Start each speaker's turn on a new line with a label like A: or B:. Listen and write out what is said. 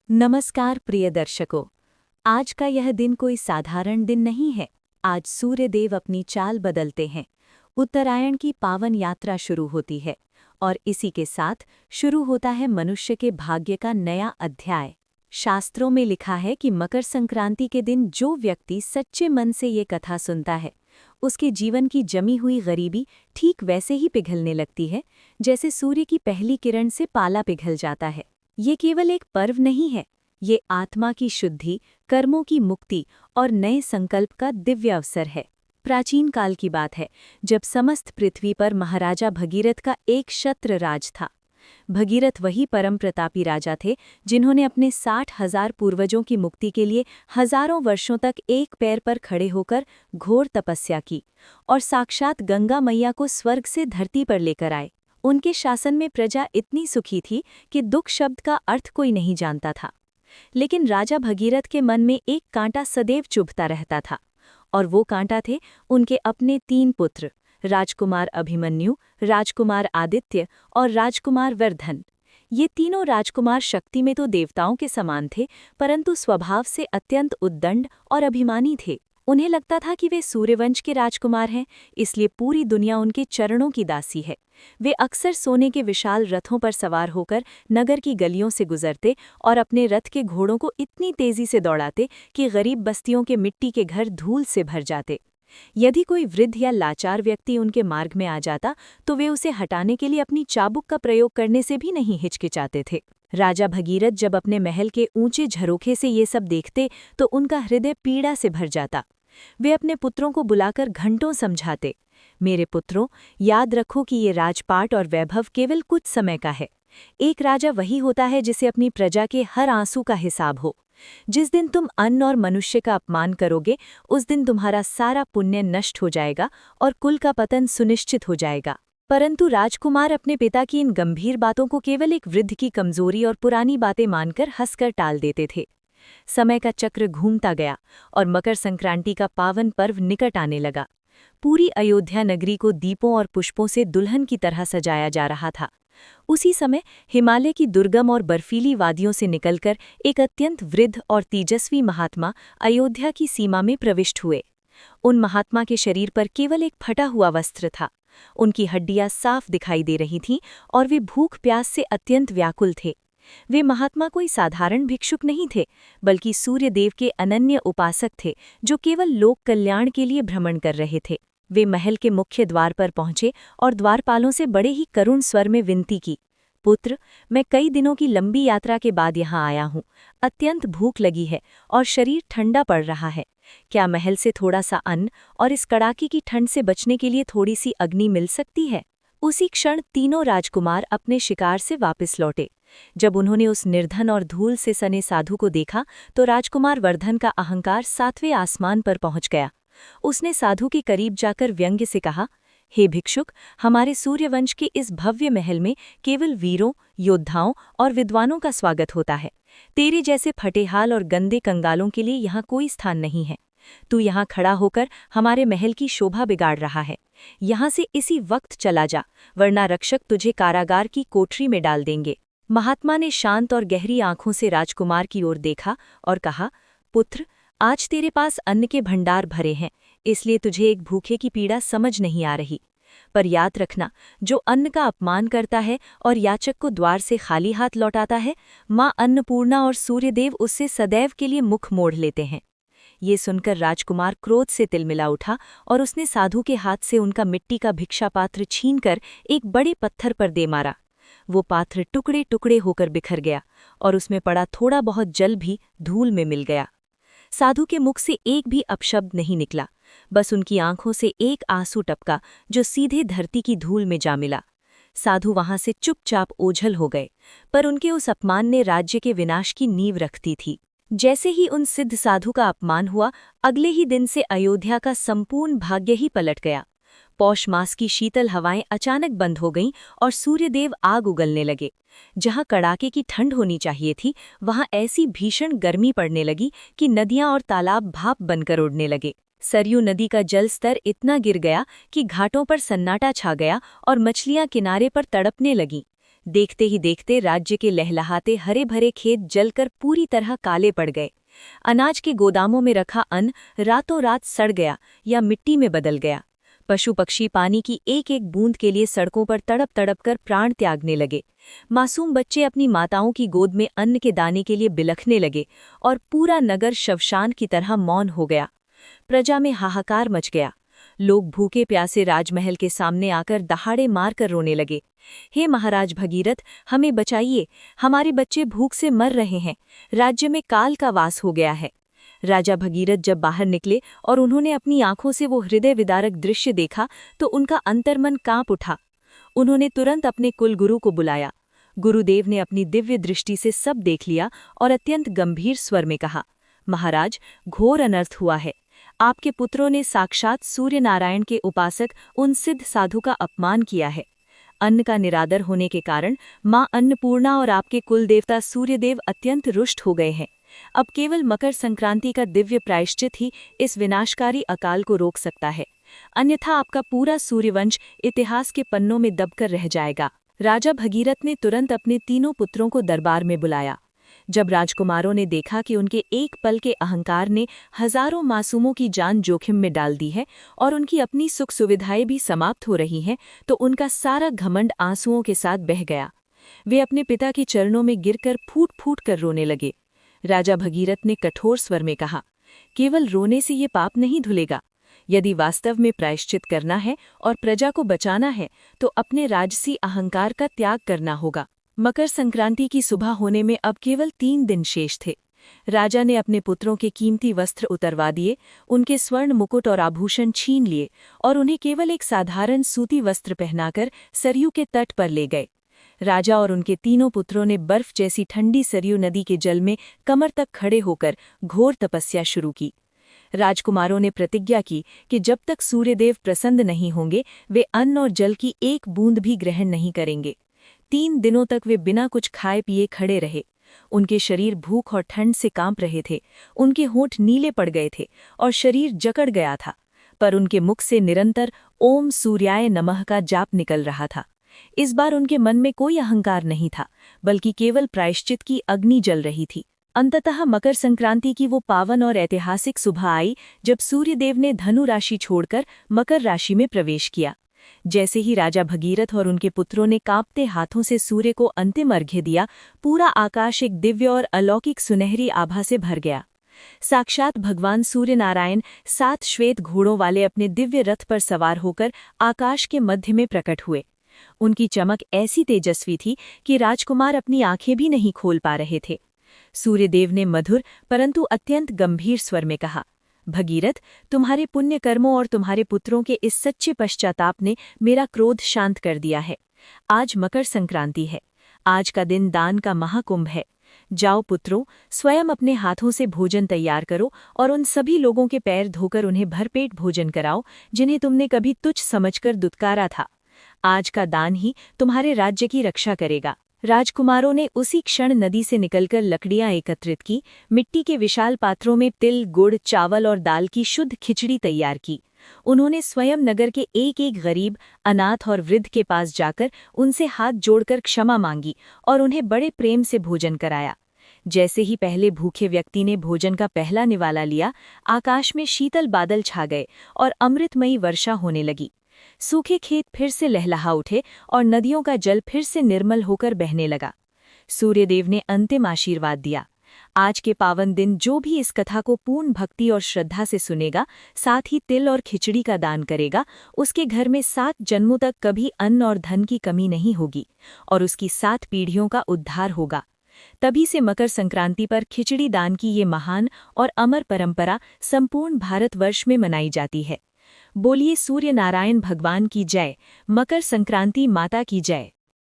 A: नमस्कार प्रिय दर्शकों। आज का यह दिन कोई साधारण दिन नहीं है। आज सूर्यदेव अपनी चाल बदलते हैं। उत्तरायण की पावन यात्रा शुरू होती है और इसी के साथ शुरू होता है मनुष्य के भाग्य का नया अध्याय। शास्त्रों में लिखा है कि मकर संक्रांति के दिन जो व्यक्ति सच्चे मन से ये कथा सुनता है, उसके जीवन की जमी हुई गरीबी ठीक वैसे ही पिघलने लगती है जैसे सूर्य की पहली किरण से पाला पिघल जाता है। ये केवल एक पर्व नहीं है, ये आत्मा की शुद्धि, कर्मों की मुक्ति और नए संकल्प का दिव्य अवसर है। प्राचीन काल की बात है, जब समस्त पृथ्वी पर महाराजा भगीरथ का एक छत्र राज था। भगीरथ वही परम प्रतापी राजा थे जिन्होंने अपने 60,000 पूर्वजों की मुक्ति के लिए हजारों वर्षों तक एक पैर पर खड़े होकर घोर तपस्या की और साक्षात गंगा मैया को स्वर्ग से धरती पर लेकर आए। उनके शासन में प्रजा इतनी सुखी थी कि दुख शब्द का अर्थ कोई नहीं जानता था। लेकिन राजा भगीरथ के मन में एक कांटा सदैव चुभता रहता था, और वो कांटा थे उनके अपने 3 पुत्र, राजकुमार अभिमन्यु, राजकुमार आदित्य और राजकुमार वर्धन। ये तीनों राजकुमार शक्ति में तो देवताओं के समान थे, परंतु स्वभाव से अत्यंत उद्दंड और अभिमानी थे। उन्हें लगता था कि वे सूर्यवंश के राजकुमार हैं, इसलिए पूरी दुनिया उनके चरणों की दासी है। वे अक्सर सोने के विशाल रथों पर सवार होकर नगर की गलियों से गुजरते और अपने रथ के घोड़ों को इतनी तेजी से दौड़ाते कि गरीब बस्तियों के मिट्टी के घर धूल से भर जाते। यदि कोई वृद्ध या लाचार व्यक्ति उनके मार्ग में आ जाता तो वे उसे हटाने के लिए अपनी चाबुक का प्रयोग करने से भी नहीं हिचकिचाते थे। राजा भगीरथ जब अपने महल के ऊंचे झरोखे से ये सब देखते तो उनका हृदय पीड़ा से भर जाता। वे अपने पुत्रों को बुलाकर घंटों समझाते, मेरे पुत्रों, याद रखो कि ये राजपाट और वैभव केवल कुछ समय का है। एक राजा वही होता है जिसे अपनी प्रजा के हर आंसू का हिसाब हो। जिस दिन तुम अन्न और मनुष्य का अपमान करोगे, उस दिन तुम्हारा सारा पुण्य नष्ट हो जाएगा और कुल का पतन सुनिश्चित हो जाएगा। परंतु राजकुमार अपने पिता की इन गंभीर बातों को केवल एक वृद्ध की कमजोरी और पुरानी बातें मानकर हंसकर टाल देते थे। समय का चक्र घूमता गया और मकर संक्रांति का पावन पर्व निकट आने लगा। पूरी अयोध्या नगरी को दीपों और पुष्पों से दुल्हन की तरह सजाया जा रहा था। उसी समय हिमालय की दुर्गम और बर्फीली वादियों से निकलकर एक अत्यंत वृद्ध और तेजस्वी महात्मा अयोध्या की सीमा में प्रविष्ट हुए। उन महात्मा के शरीर पर केवल एक फटा हुआ वस्त्र था। उनकी हड्डियां साफ दिखाई दे रही थीं और वे भूख प्यास से अत्यंत व्याकुल थे। वे महात्मा कोई साधारण भिक्षुक नहीं थे, बल्कि सूर्यदेव के अनन्य उपासक थे जो केवल लोक कल्याण के लिए भ्रमण कर रहे थे। वे महल के मुख्य द्वार पर पहुंचे और द्वारपालों से बड़े ही करुण स्वर में विनती की, पुत्र, मैं कई दिनों की लंबी यात्रा के बाद यहाँ आया हूँ। अत्यंत भूख लगी है और शरीर ठंडा पड़ रहा है। क्या महल से थोड़ा सा अन्न और इस कड़ाके की ठंड से बचने के लिए थोड़ी सी अग्नि मिल सकती है? उसी क्षण तीनों राजकुमार अपने शिकार से वापस लौटे। जब उन्होंने उस निर्धन और धूल से सने साधु को देखा तो राजकुमार वर्धन का अहंकार 7वें आसमान पर पहुंच गया। उसने साधु के करीब जाकर व्यंग्य से कहा, हे भिक्षुक, हमारे सूर्यवंश के इस भव्य महल में केवल वीरों, योद्धाओं और विद्वानों का स्वागत होता है। तेरे जैसे फटेहाल और गंदे कंगालों के लिए यहाँ कोई स्थान नहीं है। तू यहाँ खड़ा होकर हमारे महल की शोभा बिगाड़ रहा है। यहाँ से इसी वक्त चला जा, वरना रक्षक तुझे कारागार की कोठरी में डाल देंगे। महात्मा ने शांत और गहरी आंखों से राजकुमार की ओर देखा और कहा, पुत्र, आज तेरे पास अन्न के भंडार भरे हैं, इसलिए तुझे एक भूखे की पीड़ा समझ नहीं आ रही। पर याद रखना, जो अन्न का अपमान करता है और याचक को द्वार से खाली हाथ लौटाता है, माँ अन्नपूर्णा और सूर्यदेव उससे सदैव के लिए मुख मोड़ लेते हैं। ये सुनकर राजकुमार क्रोध से तिलमिला उठा और उसने साधु के हाथ से उनका मिट्टी का भिक्षा पात्र छीनकर एक बड़े पत्थर पर दे मारा। वो पात्र टुकड़े टुकड़े होकर बिखर गया और उसमें पड़ा थोड़ा बहुत जल भी धूल में मिल गया। साधु के मुख से एक भी अपशब्द नहीं निकला, बस उनकी आंखों से एक आंसू टपका जो सीधे धरती की धूल में जा मिला। साधु वहां से चुपचाप ओझल हो गए, पर उनके उस अपमान ने राज्य के विनाश की नींव रख दी थी। जैसे ही उन सिद्ध साधु का अपमान हुआ, अगले ही दिन से अयोध्या का संपूर्ण भाग्य ही पलट गया। पौष मास की शीतल हवाएं अचानक बंद हो गईं और सूर्यदेव आग उगलने लगे। जहां कड़ाके की ठंड होनी चाहिए थी, वहां ऐसी भीषण गर्मी पड़ने लगी कि नदियां और तालाब भाप बनकर उड़ने लगे। सरयू नदी का जल स्तर इतना गिर गया कि घाटों पर सन्नाटा छा गया और मछलियां किनारे पर तड़पने लगीं। देखते ही देखते राज्य के लहलहाते हरे भरे खेत जलकर पूरी तरह काले पड़ गए। अनाज के गोदामों में रखा अन्न रातों रात सड़ गया या मिट्टी में बदल गया। पशु पक्षी पानी की एक एक बूंद के लिए सड़कों पर तड़प तड़प कर प्राण त्यागने लगे। मासूम बच्चे अपनी माताओं की गोद में अन्न के दाने के लिए बिलखने लगे और पूरा नगर शवशान की तरह मौन हो गया। प्रजा में हाहाकार मच गया। लोग भूखे प्यासे राजमहल के सामने आकर दहाड़े मारकर रोने लगे। हे महाराज भगीरथ, हमें बचाइए, हमारे बच्चे भूख से मर रहे हैं, राज्य में काल का वास हो गया है। राजा भगीरथ जब बाहर निकले और उन्होंने अपनी आंखों से वो हृदय विदारक दृश्य देखा तो उनका अंतर्मन कांप उठा। उन्होंने तुरंत अपने कुलगुरु को बुलाया। गुरुदेव ने अपनी दिव्य दृष्टि से सब देख लिया और अत्यंत गंभीर स्वर में कहा, महाराज, घोर अनर्थ हुआ है। आपके पुत्रों ने साक्षात सूर्य नारायण के उपासक उन सिद्ध साधु का अपमान किया है। अन्न का निरादर होने के कारण मां अन्नपूर्णा और आपके कुलदेवता सूर्यदेव अत्यंत रुष्ट हो गए हैं। अब केवल मकर संक्रांति का दिव्य प्रायश्चित ही इस विनाशकारी अकाल को रोक सकता है, अन्यथा आपका पूरा सूर्यवंश इतिहास के पन्नों में दबकर रह जाएगा। राजा भगीरथ ने तुरंत अपने तीनों पुत्रों को दरबार में बुलाया। जब राजकुमारों ने देखा कि उनके एक पल के अहंकार ने हजारों मासूमों की जान जोखिम में डाल दी है और उनकी अपनी सुख सुविधाएं भी समाप्त हो रही हैं, तो उनका सारा घमंड आंसुओं के साथ बह गया। वे अपने पिता के चरणों में गिरकर फूट फूट कर रोने लगे। राजा भगीरथ ने कठोर स्वर में कहा, केवल रोने से ये पाप नहीं धुलेगा। यदि वास्तव में प्रायश्चित करना है और प्रजा को बचाना है तो अपने राजसी अहंकार का त्याग करना होगा। मकर संक्रांति की सुबह होने में अब केवल 3 दिन शेष थे। राजा ने अपने पुत्रों के कीमती वस्त्र उतरवा दिए, उनके स्वर्ण मुकुट और आभूषण छीन लिए और उन्हें केवल एक साधारण सूती वस्त्र पहनाकर सरयू के तट पर ले गए। राजा और उनके तीनों पुत्रों ने बर्फ जैसी ठंडी सरयू नदी के जल में कमर तक खड़े होकर घोर तपस्या शुरू की। राजकुमारों ने प्रतिज्ञा की कि जब तक सूर्यदेव प्रसन्न नहीं होंगे वे अन्न और जल की एक बूंद भी ग्रहण नहीं करेंगे। 3 दिनों तक वे बिना कुछ खाए पिए खड़े रहे। उनके शरीर भूख और ठंड से कांप रहे थे, उनके होंठ नीले पड़ गए थे और शरीर जकड़ गया था, पर उनके मुख से निरंतर ओम सूर्याय नमः का जाप निकल रहा था। इस बार उनके मन में कोई अहंकार नहीं था, बल्कि केवल प्रायश्चित की अग्नि जल रही थी। अंततः मकर संक्रांति की वो पावन और ऐतिहासिक सुबह आई जब सूर्यदेव ने धनु राशि छोड़कर मकर राशि में प्रवेश किया। जैसे ही राजा भगीरथ और उनके पुत्रों ने कांपते हाथों से सूर्य को अंतिम अर्घ्य दिया, पूरा आकाश एक दिव्य और अलौकिक सुनहरी आभा से भर गया। साक्षात भगवान सूर्य नारायण 7 श्वेत घोड़ों वाले अपने दिव्य रथ पर सवार होकर आकाश के मध्य में प्रकट हुए। उनकी चमक ऐसी तेजस्वी थी कि राजकुमार अपनी आंखें भी नहीं खोल पा रहे थे। सूर्यदेव ने मधुर परंतु अत्यंत गंभीर स्वर में कहा, भगीरथ, तुम्हारे पुण्य कर्मों और तुम्हारे पुत्रों के इस सच्चे पश्चाताप ने मेरा क्रोध शांत कर दिया है। आज मकर संक्रांति है, आज का दिन दान का महाकुंभ है। जाओ पुत्रों, स्वयं अपने हाथों से भोजन तैयार करो और उन सभी लोगों के पैर धोकर उन्हें भरपेट भोजन कराओ जिन्हें तुमने कभी तुच्छ समझकर दुत्कारा था। आज का दान ही तुम्हारे राज्य की रक्षा करेगा। राजकुमारों ने उसी क्षण नदी से निकलकर लकड़ियां एकत्रित की, मिट्टी के विशाल पात्रों में तिल, गुड़, चावल और दाल की शुद्ध खिचड़ी तैयार की। उन्होंने स्वयं नगर के एक एक गरीब, अनाथ और वृद्ध के पास जाकर उनसे हाथ जोड़कर क्षमा मांगी और उन्हें बड़े प्रेम से भोजन कराया। जैसे ही पहले भूखे व्यक्ति ने भोजन का पहला निवाला लिया, आकाश में शीतल बादल छा गए और अमृतमयी वर्षा होने लगी। सूखे खेत फिर से लहलहा उठे और नदियों का जल फिर से निर्मल होकर बहने लगा। सूर्यदेव ने अंतिम आशीर्वाद दिया। आज के पावन दिन जो भी इस कथा को पूर्ण भक्ति और श्रद्धा से सुनेगा, साथ ही तिल और खिचड़ी का दान करेगा, उसके घर में 7 जन्मों तक कभी अन्न और धन की कमी नहीं होगी और उसकी 7 पीढ़ियों का उद्धार होगा। तभी से मकर संक्रांति पर खिचड़ी दान की ये महान और अमर परंपरा संपूर्ण भारतवर्ष में मनाई जाती है। बोलिए सूर्य नारायण भगवान की जय, मकर संक्रांति माता की जय।